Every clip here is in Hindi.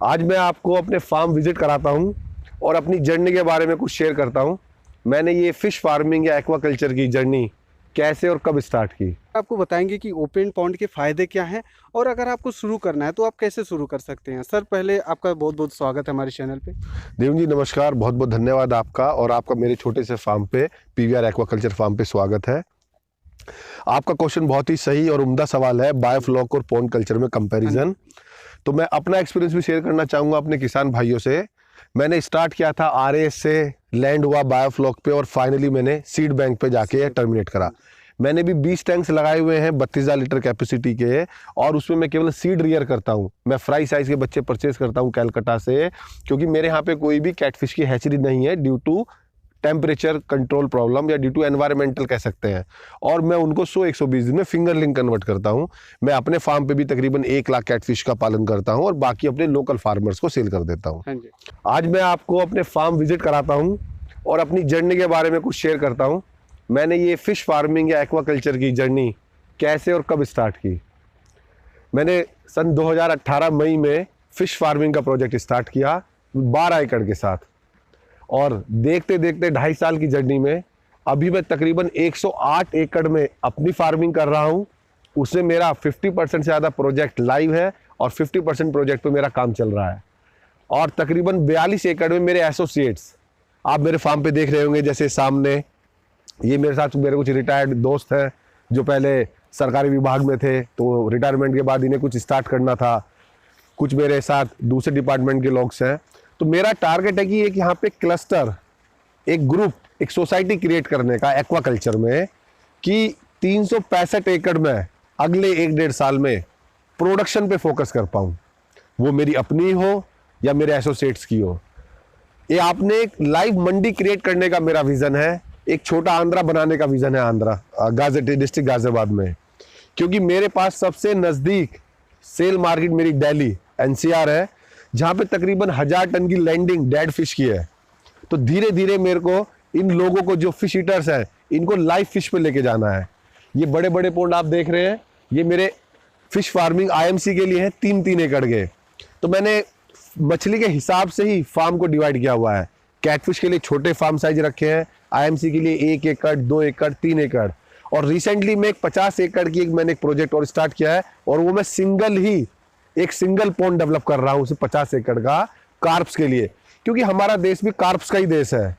आज मैं आपको अपने फार्म विजिट कराता हूं और अपनी जर्नी के बारे में कुछ शेयर करता हूं। मैंने ये फिश फार्मिंग या एक्वाकल्चर की जर्नी कैसे और कब स्टार्ट की। आपको बताएंगे कि ओपन पॉन्ड के फ़ायदे क्या हैं और अगर आपको शुरू करना है तो आप कैसे शुरू कर सकते हैं। सर पहले आपका बहुत बहुत स्वागत है हमारे चैनल पे। देव जी नमस्कार, बहुत बहुत धन्यवाद आपका और आपका मेरे छोटे से फार्म पे पीवीआर एक्वाकल्चर फार्म पे स्वागत है। आपका क्वेश्चन बहुत ही सही और उम्दा सवाल है, बायोफ्लॉक और पॉन्ड कल्चर में कंपैरिजन। तो मैं अपना एक्सपीरियंस भी शेयर करना चाहूँगा अपने किसान भाइयों से। मैंने स्टार्ट किया था आरएएस से, लैंड हुआ बायोफ्लॉक पे और फाइनली मैंने सीड बैंक पे जाके टर्मिनेट करा। मैंने भी 20 टैंक्स लगाए हुए हैं 32,000 लीटर कैपेसिटी के, और उसमें मैं केवल सीड रियर करता हूं। मैं फ्राई साइज के बच्चे परचेज करता हूं कैलकाटा से, क्योंकि मेरे यहाँ पे कोई भी कैटफिश की हैचरी नहीं है due to temperature control problem या ड्यू टू एनवायरमेंटल कह सकते हैं। और मैं उनको 100-120 दिन में फिंगरलिंग कन्वर्ट करता हूं। मैं अपने फार्म पे भी तकरीबन 1 लाख कैटफिश का पालन करता हूं और बाकी अपने लोकल फार्मर्स को सेल कर देता हूं। हाँ जी। आज मैं आपको अपने फार्म विजिट कराता हूं और अपनी जर्नी के बारे में कुछ शेयर करता हूं। मैंने ये फिश फार्मिंग या एक्वाकल्चर की जर्नी कैसे और कब स्टार्ट की। मैंने सन 2018 मई में फिश फार्मिंग का प्रोजेक्ट स्टार्ट किया 12 एकड़ के साथ, और देखते देखते 2.5 साल की जर्नी में अभी मैं तकरीबन 108 एकड़ में अपनी फार्मिंग कर रहा हूं। उसमें मेरा 50% से ज़्यादा प्रोजेक्ट लाइव है और 50% प्रोजेक्ट पे मेरा काम चल रहा है। और तकरीबन 42 एकड़ में मेरे एसोसिएट्स आप मेरे फार्म पे देख रहे होंगे। जैसे सामने ये मेरे साथ मेरे कुछ रिटायर्ड दोस्त हैं जो पहले सरकारी विभाग में थे, तो रिटायरमेंट के बाद इन्हें कुछ स्टार्ट करना था। कुछ मेरे साथ दूसरे डिपार्टमेंट के लोग हैं। तो मेरा टारगेट है कि एक यहाँ पे क्लस्टर, एक ग्रुप, एक सोसाइटी क्रिएट करने का एक्वाकल्चर में, कि 365 एकड़ में अगले 1-1.5 साल में प्रोडक्शन पे फोकस कर पाऊँ, वो मेरी अपनी हो या मेरे एसोसिएट्स की हो। ये आपने एक लाइव मंडी क्रिएट करने का मेरा विजन है। एक छोटा आंध्रा बनाने का विजन है, आंध्रा डिस्ट्रिक्ट गाजियाबाद में, क्योंकि मेरे पास सबसे नज़दीक सेल मार्केट मेरी दिल्ली एनसीआर है, जहाँ पे तकरीबन 1000 टन की लैंडिंग डेड फिश की है। तो धीरे धीरे मेरे को इन लोगों को, जो फिश ईटर्स हैं, इनको लाइव फिश पे लेके जाना है। ये बड़े बड़े पोंड आप देख रहे हैं, ये मेरे फिश फार्मिंग आईएमसी के लिए है 3-3 एकड़ के। तो मैंने मछली के हिसाब से ही फार्म को डिवाइड किया हुआ है। कैटफिश के लिए छोटे फार्म साइज रखे हैं, आईएमसी के लिए 1 एकड़, 2 एकड़, 3 एकड़। और रिसेंटली में एक 50 एकड़ की मैंने एक प्रोजेक्ट और स्टार्ट किया है, और वो मैं एक सिंगल पॉन्ड डेवलप कर रहा हूँ उसे 50 एकड़ का कार्प्स के लिए, क्योंकि हमारा देश भी कार्प्स का ही देश है।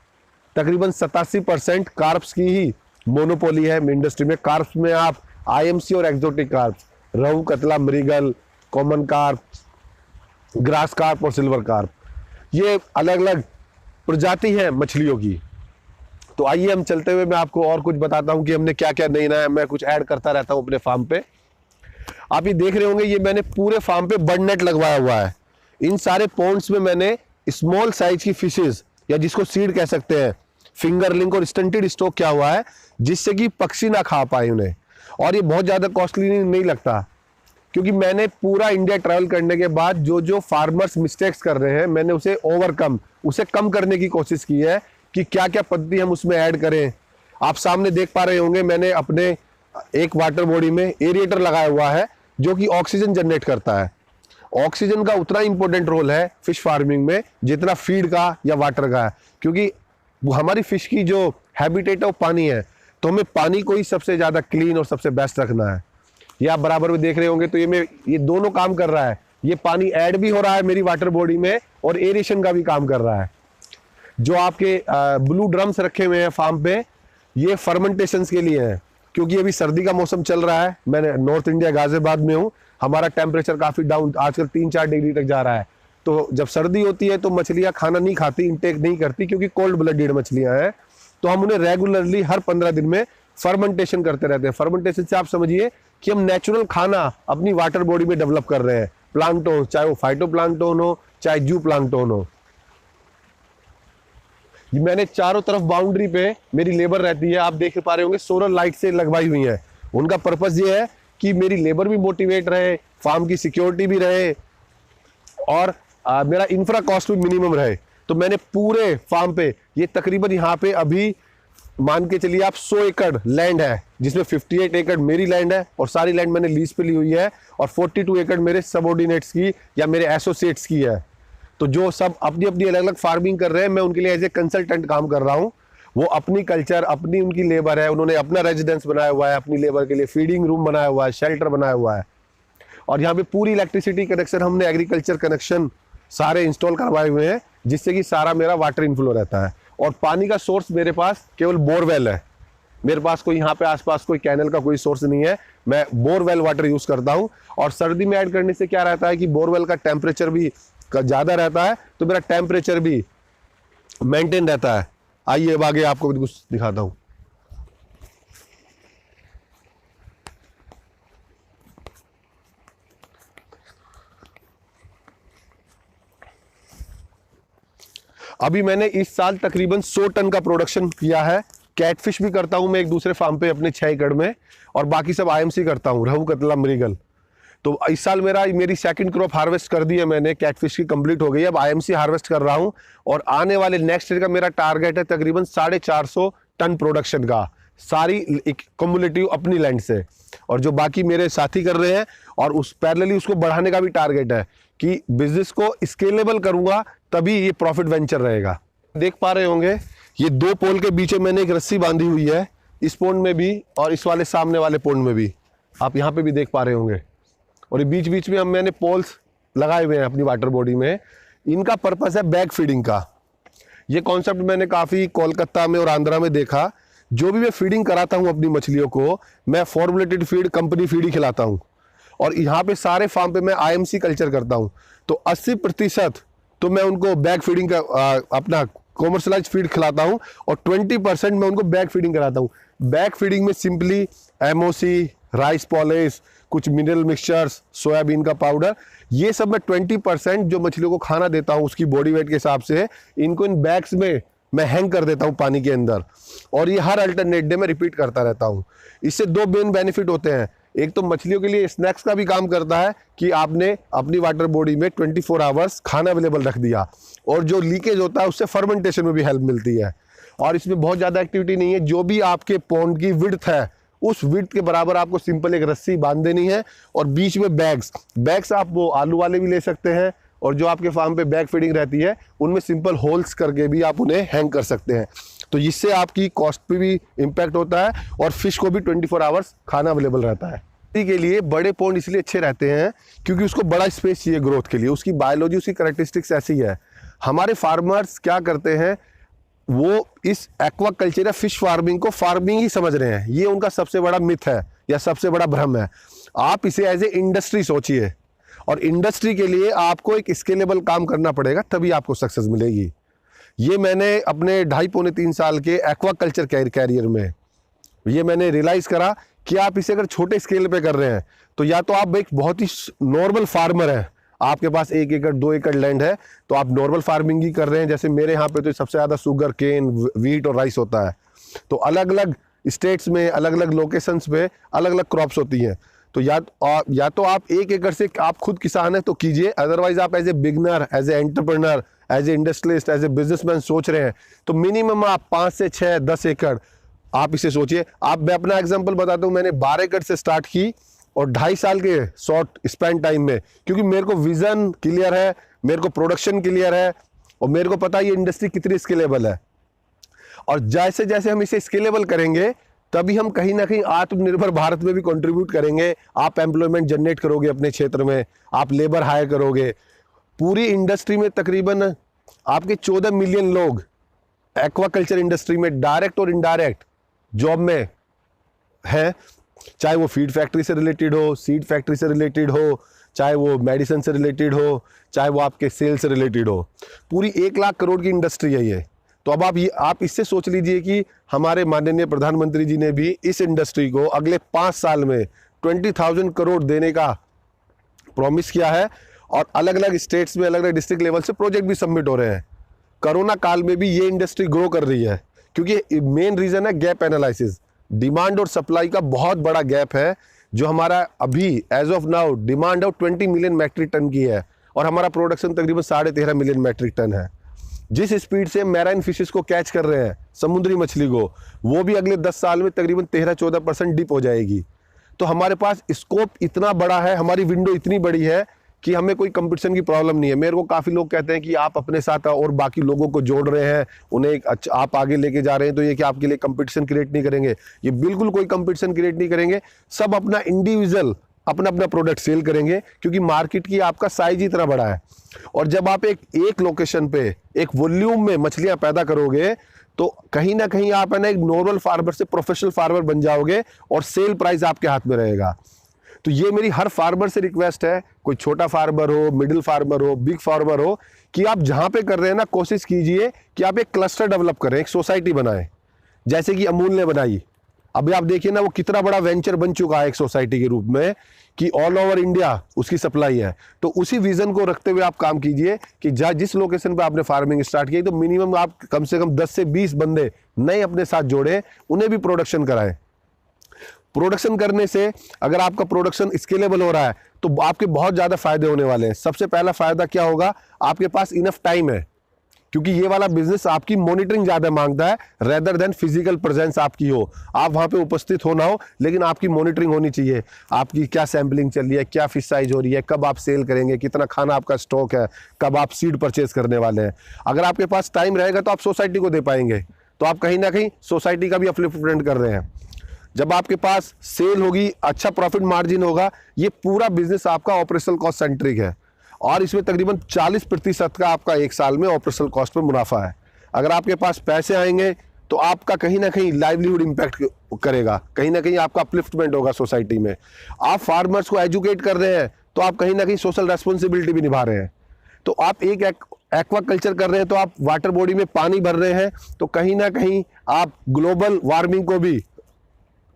तकरीबन 87% कार्प्स की ही मोनोपोली है इंडस्ट्री में। कार्प्स में आप आईएमसी और एक्सोटिक कार्प्स, रहू, कतला, मृगल, कॉमन कार्प, ग्रास कार्प और सिल्वर कार्प, ये अलग अलग प्रजाति है मछलियों की। तो आइए हम चलते हुए मैं आपको और कुछ बताता हूं कि हमने क्या क्या नया मैं कुछ ऐड करता रहता हूं अपने फार्म पे। आप ये देख रहे होंगे, ये मैंने पूरे फार्म पे बर्ड नेट लगवाया हुआ है। इन सारे पॉन्ड्स में मैंने स्मॉल साइज की फिशेज, या जिसको सीड कह सकते हैं, फिंगरलिंग और स्टंटेड स्टॉक किया हुआ है, जिससे कि पक्षी ना खा पाए उन्हें। और ये बहुत ज़्यादा कॉस्टली नहीं लगता, क्योंकि मैंने पूरा इंडिया ट्रैवल करने के बाद जो जो फार्मर्स मिस्टेक्स कर रहे हैं, मैंने उसे कम करने की कोशिश की है कि क्या क्या पद्धति हम उसमें ऐड करें। आप सामने देख पा रहे होंगे, मैंने अपने एक वाटर बॉडी में एरिएटर लगाया हुआ है, जो कि ऑक्सीजन जनरेट करता है। ऑक्सीजन का उतना इंपॉर्टेंट रोल है फिश फार्मिंग में जितना फीड का या वाटर का है, क्योंकि हमारी फिश की जो हैबिटेट है वो पानी है। तो हमें पानी को ही सबसे ज़्यादा क्लीन और सबसे बेस्ट रखना है। ये आप बराबर में देख रहे होंगे, तो ये दोनों काम कर रहा है। ये पानी ऐड भी हो रहा है मेरी वाटर बॉडी में और एरेशन का भी काम कर रहा है। जो आपके ब्लू ड्रम्स रखे हुए हैं फार्म पे, ये फर्मेंटेशंस के लिए हैं, क्योंकि अभी सर्दी का मौसम चल रहा है। मैं नॉर्थ इंडिया गाजियाबाद में हूँ, हमारा टेम्परेचर काफ़ी डाउन, आजकल 3-4 डिग्री तक जा रहा है। तो जब सर्दी होती है तो मछलियाँ खाना नहीं खाती, इंटेक नहीं करती, क्योंकि कोल्ड ब्लडेड मछलियाँ हैं। तो हम उन्हें रेगुलरली हर 15 दिन में फर्मेंटेशन करते रहते हैं। फर्मेंटेशन से आप समझिए कि हम नेचुरल खाना अपनी वाटर बॉडी में डेवलप कर रहे हैं। प्लांटोन, चाहे वो फाइटो प्लांटोन हो, चाहे जू प्लांटोन हो। मैंने चारों तरफ बाउंड्री पे मेरी लेबर रहती है, आप देख पा रहे होंगे, सोलर लाइट से लगवाई हुई है। उनका पर्पस ये है कि मेरी लेबर भी मोटिवेट रहे, फार्म की सिक्योरिटी भी रहे, और मेरा इंफ्रा कॉस्ट भी मिनिमम रहे। तो मैंने पूरे फार्म पे, ये तकरीबन यहाँ पे अभी मान के चलिए आप 100 एकड़ लैंड है, जिसमें 58 एकड़ मेरी लैंड है और सारी लैंड मैंने लीज पे ली हुई है, और 42 एकड़ मेरे सबऑर्डिनेट्स की या मेरे एसोसिएट्स की है। तो जो सब अपनी अपनी अलग अलग फार्मिंग कर रहे हैं, मैं उनके लिए एज ए कंसल्टेंट काम कर रहा हूँ। वो अपनी कल्चर, अपनी उनकी लेबर है, उन्होंने अपना रेजिडेंस बनाया हुआ है, अपनी लेबर के लिए फीडिंग रूम बनाया हुआ है, शेल्टर बनाया हुआ है, और यहाँ पे पूरी इलेक्ट्रिसिटी कनेक्शन हमने एग्रीकल्चर कनेक्शन सारे इंस्टॉल करवाए हुए हैं, जिससे कि सारा मेरा वाटर इनफ्लो रहता है। और पानी का सोर्स मेरे पास केवल बोरवेल है, मेरे पास कोई यहाँ पे आसपास कोई कैनल का कोई सोर्स नहीं है, मैं बोरवेल वाटर यूज़ करता हूँ। और सर्दी में ऐड करने से क्या रहता है कि बोरवेल का टेम्परेचर भी ज़्यादा रहता है, तो मेरा टेम्परेचर भी मेंटेन रहता है। आइए अब आगे आपको भी कुछ दिखाता हूँ। अभी मैंने इस साल तकरीबन 100 टन का प्रोडक्शन किया है। कैटफिश भी करता हूं मैं एक दूसरे फार्म पे अपने 6 एकड़ में, और बाकी सब आईएमसी करता हूं, रहू, कतला, मृगल। तो इस साल मेरी सेकंड क्रॉप हार्वेस्ट कर दी है मैंने, कैटफिश की कंप्लीट हो गई है। अब आईएमसी हार्वेस्ट कर रहा हूं, और आने वाले नेक्स्ट ईयर का मेरा टारगेट है तकरीबन 450 टन प्रोडक्शन का, सारी कम्युलेटिव अपनी लैंड से, और जो बाकी मेरे साथी कर रहे हैं। और उस पैरेलली उसको बढ़ाने का भी टारगेट है कि बिजनेस को स्केलेबल करूंगा, तभी ये प्रॉफिट वेंचर रहेगा। देख पा रहे होंगे ये 2 पोल के बीच में मैंने एक रस्सी बांधी हुई है, इस पोंड में भी और इस वाले सामने वाले पोंड में भी, आप यहाँ पे भी देख पा रहे होंगे। और ये बीच बीच में मैंने पोल्स लगाए हुए हैं अपनी वाटर बॉडी में। इनका पर्पस है बैग फीडिंग का। ये कॉन्सेप्ट मैंने काफ़ी कोलकाता में और आंध्रा में देखा। जो भी मैं फीडिंग कराता हूँ अपनी मछलियों को, मैं फॉर्मुलेटेड फीड, कंपनी फीड ही खिलाता हूँ। और यहाँ पे सारे फार्म पे मैं आईएमसी कल्चर करता हूँ, तो 80% तो मैं उनको बैग फीडिंग का अपना कॉमर्शलाइज फीड खिलाता हूँ, और 20% मैं उनको बैग फीडिंग कराता हूँ। बैग फीडिंग में सिंपली एमओसी, राइस पॉलिश, कुछ मिनरल मिक्सचर्स, सोयाबीन का पाउडर, ये सब मैं 20% जो मछलियों को खाना देता हूँ उसकी बॉडी वेट के हिसाब से इनको इन बैग्स में मैं हैंग कर देता हूँ पानी के अंदर, और ये हर अल्टरनेट डे में रिपीट करता रहता हूँ। इससे 2 मेन बेनिफिट होते हैं। एक तो मछलियों के लिए स्नैक्स का भी काम करता है कि आपने अपनी वाटर बॉडी में 24 आवर्स खाना अवेलेबल रख दिया, और जो लीकेज होता है उससे फर्मेंटेशन में भी हेल्प मिलती है। और इसमें बहुत ज़्यादा एक्टिविटी नहीं है, जो भी आपके पॉन्ड की विड्थ है उस विड्थ के बराबर आपको सिंपल एक रस्सी बांध देनी है, और बीच में बैग्स आप वो आलू वाले भी ले सकते हैं, और जो आपके फार्म पे बैग फीडिंग रहती है उनमें सिंपल होल्स करके भी आप उन्हें हैंग कर सकते हैं। तो इससे आपकी कॉस्ट पे भी इम्पैक्ट होता है, और फिश को भी 24 आवर्स खाना अवेलेबल रहता है। के लिए बड़े पॉन्ड इसलिए अच्छे रहते हैं क्योंकि उसको बड़ा स्पेस चाहिए ग्रोथ के लिए, उसकी बायोलॉजी, उसकी कैरेक्टरिस्टिक्स ऐसी है। हमारे फार्मर्स क्या करते हैं, वो इस एक्वाकल्चर या फिश फार्मिंग को फार्मिंग ही समझ रहे हैं। ये उनका सबसे बड़ा मिथ है या सबसे बड़ा भ्रम है। आप इसे एज ए इंडस्ट्री सोचिए, और इंडस्ट्री के लिए आपको एक स्केलेबल काम करना पड़ेगा, तभी आपको सक्सेस मिलेगी। ये मैंने अपने 2.5-3 साल के एक्वाकल्चर कैरियर में ये मैंने रियलाइज़ करा कि आप इसे अगर छोटे स्केल पे कर रहे हैं तो या तो आप एक बहुत ही नॉर्मल फार्मर हैं, आपके पास 1 एकड़ 2 एकड़ लैंड है, तो आप नॉर्मल फार्मिंग ही कर रहे हैं। जैसे मेरे यहाँ पे तो सबसे ज़्यादा शुगर केन, वीट और राइस होता है। तो अलग अलग स्टेट्स में, अलग अलग लोकेशंस पे अलग अलग क्रॉप्स होती हैं। तो या तो आप 1 एकड़ से आप खुद किसान हैं तो कीजिए, अदरवाइज आप as a beginner, as a entrepreneur, as a industrialist, as a businessman सोच रहे हैं तो मिनिमम आप 5 से 6, 10 एकड़ आप इसे सोचिए। मैं अपना एग्जांपल बताता हूँ, मैंने 12 एकड़ से स्टार्ट की, और 2.5 साल के शॉर्ट स्पेन टाइम में, क्योंकि मेरे को विजन क्लियर है, मेरे को प्रोडक्शन क्लियर है, और मेरे को पता है ये इंडस्ट्री कितनी स्केलेबल है। और जैसे जैसे हम इसे स्केलेबल करेंगे तभी हम कहीं ना कहीं आत्मनिर्भर भारत में भी कंट्रीब्यूट करेंगे। आप एम्प्लॉयमेंट जनरेट करोगे अपने क्षेत्र में, आप लेबर हायर करोगे। पूरी इंडस्ट्री में तकरीबन आपके 14 मिलियन लोग एक्वाकल्चर इंडस्ट्री में डायरेक्ट और इनडायरेक्ट जॉब में है, चाहे वो फीड फैक्ट्री से रिलेटेड हो, सीड फैक्ट्री से रिलेटेड हो, चाहे वो मेडिसिन से रिलेटेड हो, चाहे वो आपके सेल से रिलेटेड हो। पूरी 1 लाख करोड़ की इंडस्ट्री है ये। तो अब आप इससे सोच लीजिए कि हमारे माननीय प्रधानमंत्री जी ने भी इस इंडस्ट्री को अगले 5 साल में 20,000 करोड़ देने का प्रॉमिस किया है, और अलग अलग स्टेट्स में, अलग अलग डिस्ट्रिक्ट लेवल से प्रोजेक्ट भी सबमिट हो रहे हैं। कोरोना काल में भी ये इंडस्ट्री ग्रो कर रही है, क्योंकि मेन रीज़न है गैप एनालिसिस। डिमांड और सप्लाई का बहुत बड़ा गैप है, जो हमारा अभी एज ऑफ नाउ डिमांड है 20 मिलियन मैट्रिक टन की है, और हमारा प्रोडक्शन तकरीबन 13.5 मिलियन मैट्रिक टन है। जिस स्पीड से मैराइन फिशेस को कैच कर रहे हैं, समुद्री मछली को, वो भी अगले 10 साल में तकरीबन 13-14% डिप हो जाएगी। तो हमारे पास स्कोप इतना बड़ा है, हमारी विंडो इतनी बड़ी है कि हमें कोई कंपटीशन की प्रॉब्लम नहीं है। मेरे को काफ़ी लोग कहते हैं कि आप अपने साथ और बाकी लोगों को जोड़ रहे हैं, उन्हें एक अच्छा आप आगे लेके जा रहे हैं, तो ये कि आपके लिए कंपटीशन क्रिएट नहीं करेंगे। ये बिल्कुल कोई कंपटीशन क्रिएट नहीं करेंगे। सब अपना इंडिविजुअल अपना अपना प्रोडक्ट सेल करेंगे, क्योंकि मार्केट की आपका साइज ही इतना बड़ा है। और जब आप एक लोकेशन पे एक वॉल्यूम में मछलियां पैदा करोगे, तो कहीं ना कहीं आप है ना एक नॉर्मल फार्मर से प्रोफेशनल फार्मर बन जाओगे और सेल प्राइस आपके हाथ में रहेगा। तो ये मेरी हर फार्मर से रिक्वेस्ट है, कोई छोटा फार्मर हो, मिडिल फार्मर हो, बिग फार्मर हो, कि आप जहां पे कर रहे हैं ना, कोशिश कीजिए कि आप एक क्लस्टर डेवलप करें, एक सोसाइटी बनाएं, जैसे कि अमूल ने बनाई। अभी आप देखिए ना, वो कितना बड़ा वेंचर बन चुका है एक सोसाइटी के रूप में, कि ऑल ओवर इंडिया उसकी सप्लाई है। तो उसी विजन को रखते हुए आप काम कीजिए कि जिस लोकेशन पे आपने फार्मिंग स्टार्ट की, तो मिनिमम आप कम से कम 10 से 20 बंदे नए अपने साथ जोड़े, उन्हें भी प्रोडक्शन कराएं। प्रोडक्शन करने से अगर आपका प्रोडक्शन स्केलेबल हो रहा है, तो आपके बहुत ज़्यादा फायदे होने वाले हैं। सबसे पहला फायदा क्या होगा, आपके पास इनफ टाइम है, क्योंकि ये वाला बिजनेस आपकी मॉनिटरिंग ज़्यादा मांगता है, रेदर देन फिजिकल प्रेजेंस आपकी हो, आप वहाँ पे उपस्थित होना हो, लेकिन आपकी मॉनिटरिंग होनी चाहिए। आपकी क्या सैम्पलिंग चल रही है, क्या फिश साइज हो रही है, कब आप सेल करेंगे, कितना खाना आपका स्टॉक है, कब आप सीड परचेज करने वाले हैं। अगर आपके पास टाइम रहेगा तो आप सोसाइटी को दे पाएंगे, तो आप कहीं ना कहीं सोसाइटी का भी अपलिफ्टमेंट कर रहे हैं। जब आपके पास सेल होगी, अच्छा प्रॉफिट मार्जिन होगा, ये पूरा बिजनेस आपका ऑपरेशनल कॉस्ट सेंट्रिक है, और इसमें तकरीबन 40% का आपका एक साल में ऑपरेशनल कॉस्ट में मुनाफा है। अगर आपके पास पैसे आएंगे तो आपका कहीं ना कहीं लाइवलीहुड इंपैक्ट करेगा, कहीं ना कहीं आपका अपलिफ्टमेंट होगा सोसाइटी में। आप फार्मर्स को एजुकेट कर रहे हैं, तो आप कहीं ना कहीं सोशल रेस्पॉन्सिबिलिटी भी निभा रहे हैं। तो आप एक एक्वा कल्चर कर रहे हैं, तो आप वाटर बॉडी में पानी भर रहे हैं, तो कहीं ना कहीं आप ग्लोबल वार्मिंग को भी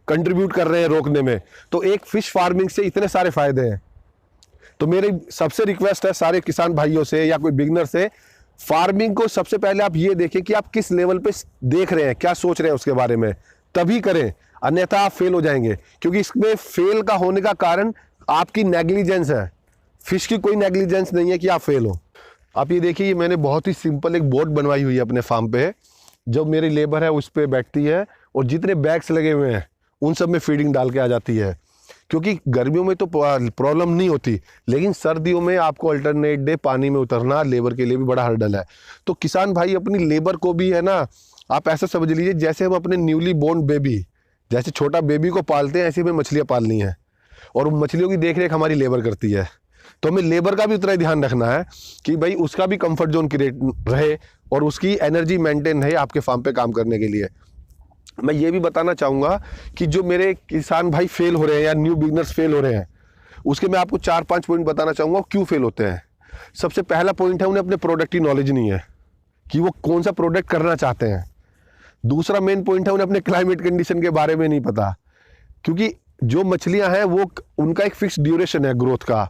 कंट्रीब्यूट कर रहे हैं रोकने में। तो एक फिश फार्मिंग से इतने सारे फायदे हैं। तो मेरी सबसे रिक्वेस्ट है सारे किसान भाइयों से या कोई बिगनर से, फार्मिंग को सबसे पहले आप ये देखें कि आप किस लेवल पे देख रहे हैं, क्या सोच रहे हैं उसके बारे में, तभी करें, अन्यथा आप फेल हो जाएंगे। क्योंकि इसमें फेल का होने का कारण आपकी नेग्लिजेंस है, फिश की कोई नेग्लिजेंस नहीं है कि आप फेल हो। आप ये देखिए, मैंने बहुत ही सिंपल एक बोट बनवाई हुई है अपने फार्म पे, जो मेरी लेबर है उस पर बैठती है, और जितने बैग्स लगे हुए हैं उन सब में फीडिंग डाल के आ जाती है। क्योंकि गर्मियों में तो प्रॉब्लम नहीं होती, लेकिन सर्दियों में आपको अल्टरनेट डे पानी में उतरना लेबर के लिए भी बड़ा हर्डल है। तो किसान भाई अपनी लेबर को भी है ना, आप ऐसा समझ लीजिए जैसे हम अपने न्यूली बोर्न बेबी, जैसे छोटा बेबी को पालते हैं, ऐसे हमें मछलियाँ पालनी है, और उन मछलियों की देख रेख हमारी लेबर करती है। तो हमें लेबर का भी उतना ही ध्यान रखना है कि भाई उसका भी कंफर्ट जोन क्रिएट रहे और उसकी एनर्जी मेंटेन रहे आपके फार्म पे काम करने के लिए। मैं ये भी बताना चाहूँगा कि जो मेरे किसान भाई फेल हो रहे हैं या न्यू बिगनर्स फेल हो रहे हैं, उसके मैं आपको 4-5 पॉइंट बताना चाहूँगा क्यों फेल होते हैं। सबसे पहला पॉइंट है, उन्हें अपने प्रोडक्ट की नॉलेज नहीं है कि वो कौन सा प्रोडक्ट करना चाहते हैं। दूसरा मेन पॉइंट है, उन्हें अपने क्लाइमेट कंडीशन के बारे में नहीं पता, क्योंकि जो मछलियाँ हैं वो उनका एक फिक्स ड्यूरेशन है ग्रोथ का,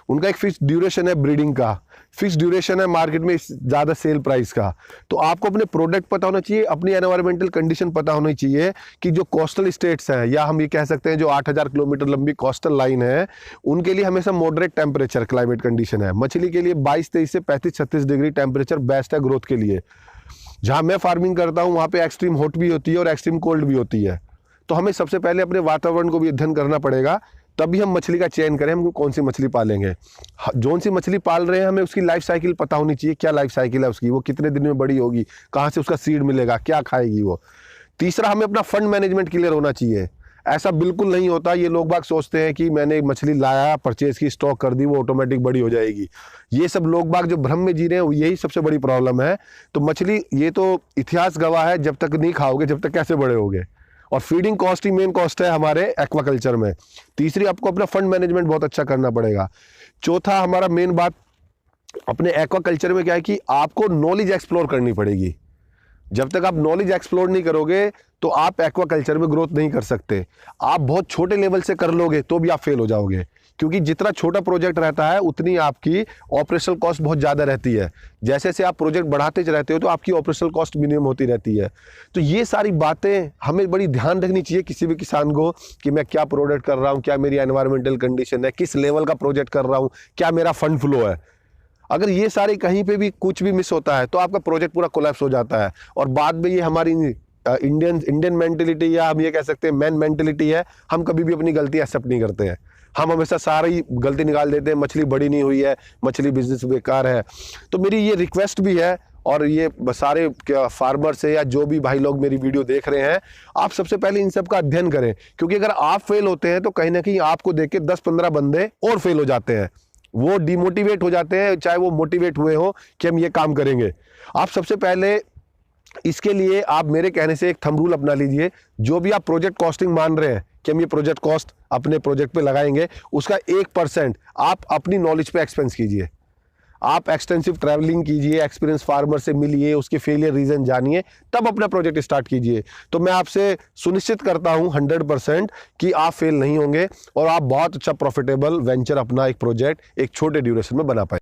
उनका एक फिक्स ड्यूरेशन है ब्रीडिंग का, फिक्स ड्यूरेशन है मार्केट में ज़्यादा सेल प्राइस का। तो आपको अपने प्रोडक्ट पता होना चाहिए, अपनी एनवायरमेंटल कंडीशन पता होनी चाहिए कि जो कोस्टल स्टेट्स हैं, या हम ये कह सकते हैं जो 8000 किलोमीटर लंबी कोस्टल लाइन है, उनके लिए हमेशा मॉडरेट टेम्परेचर क्लाइमेट कंडीशन है। मछली के लिए 22-23 से 35-36 डिग्री टेम्परेचर बेस्ट है ग्रोथ के लिए। जहाँ मैं फार्मिंग करता हूँ वहाँ पे एक्सट्रीम हॉट भी होती है और एक्सट्रीम कोल्ड भी होती है। तो हमें सबसे पहले अपने वातावरण को भी अध्ययन करना पड़ेगा, तभी हम मछली का चयन करें, हम कौन सी मछली पालेंगे। जौन सी मछली पाल रहे हैं हमें उसकी लाइफ साइकिल पता होनी चाहिए, क्या लाइफ साइकिल है उसकी, वो कितने दिन में बड़ी होगी, कहाँ से उसका सीड मिलेगा, क्या खाएगी वो। तीसरा, हमें अपना फंड मैनेजमेंट क्लियर होना चाहिए। ऐसा बिल्कुल नहीं होता, ये लोग बाग सोचते हैं कि मैंने मछली लाया, परचेज की, स्टॉक कर दी, वो ऑटोमेटिक बड़ी हो जाएगी। ये सब लोग बाग जो भ्रम में जी रहे हैं, यही सबसे बड़ी प्रॉब्लम है। तो मछली, ये तो इतिहास गवाह है, जब तक नहीं खाओगे जब तक कैसे बड़े होगे। और फीडिंग कॉस्ट ही मेन कॉस्ट है हमारे एक्वाकल्चर में। तीसरी, आपको अपना फंड मैनेजमेंट बहुत अच्छा करना पड़ेगा। चौथा, हमारा मेन बात अपने एक्वाकल्चर में क्या है कि आपको नॉलेज एक्सप्लोर करनी पड़ेगी। जब तक आप नॉलेज एक्सप्लोर नहीं करोगे तो आप एक्वाकल्चर में ग्रोथ नहीं कर सकते। आप बहुत छोटे लेवल से कर लोगे तो भी आप फेल हो जाओगे, क्योंकि जितना छोटा प्रोजेक्ट रहता है उतनी आपकी ऑपरेशनल कॉस्ट बहुत ज़्यादा रहती है। जैसे जैसे आप प्रोजेक्ट बढ़ाते रहते हो तो आपकी ऑपरेशनल कॉस्ट मिनिमम होती रहती है। तो ये सारी बातें हमें बड़ी ध्यान रखनी चाहिए किसी भी किसान को, कि मैं क्या प्रोडक्ट कर रहा हूँ, क्या मेरी एनवायरमेंटल कंडीशन है, किस लेवल का प्रोजेक्ट कर रहा हूँ, क्या मेरा फंड फ्लो है। अगर ये सारे कहीं पे भी कुछ भी मिस होता है तो आपका प्रोजेक्ट पूरा कोलैप्स हो जाता है, और बाद में ये हमारी इंडियन मेंटेलिटी, या हम ये कह सकते हैं मैन मेंटेलिटी है, हम कभी भी अपनी गलती एक्सेप्ट नहीं करते हैं। हम हमेशा सारी गलती निकाल देते हैं, मछली बड़ी नहीं हुई है, मछली बिजनेस बेकार है। तो मेरी ये रिक्वेस्ट भी है, और ये सारे फार्मर से या जो भी भाई लोग मेरी वीडियो देख रहे हैं, आप सबसे पहले इन सब का अध्ययन करें, क्योंकि अगर आप फेल होते हैं तो कहीं ना कहीं आपको देख के 10-15 बंदे और फेल हो जाते हैं, वो डिमोटिवेट हो जाते हैं, चाहे वो मोटिवेट हुए हो कि हम ये काम करेंगे। आप सबसे पहले इसके लिए आप मेरे कहने से एक थंब रूल अपना लीजिए। जो भी आप प्रोजेक्ट कॉस्टिंग मान रहे हैं कि हम ये प्रोजेक्ट कॉस्ट अपने प्रोजेक्ट पे लगाएंगे, उसका 1% आप अपनी नॉलेज पे एक्सपेंस कीजिए। आप एक्सटेंसिव ट्रैवलिंग कीजिए, एक्सपीरियंस फार्मर से मिलिए, उसके फेलियर रीजन जानिए, तब अपना प्रोजेक्ट स्टार्ट कीजिए। तो मैं आपसे सुनिश्चित करता हूं 100% कि आप फेल नहीं होंगे और आप बहुत अच्छा प्रॉफिटेबल वेंचर अपना एक प्रोजेक्ट एक छोटे ड्यूरेशन में बना पाए।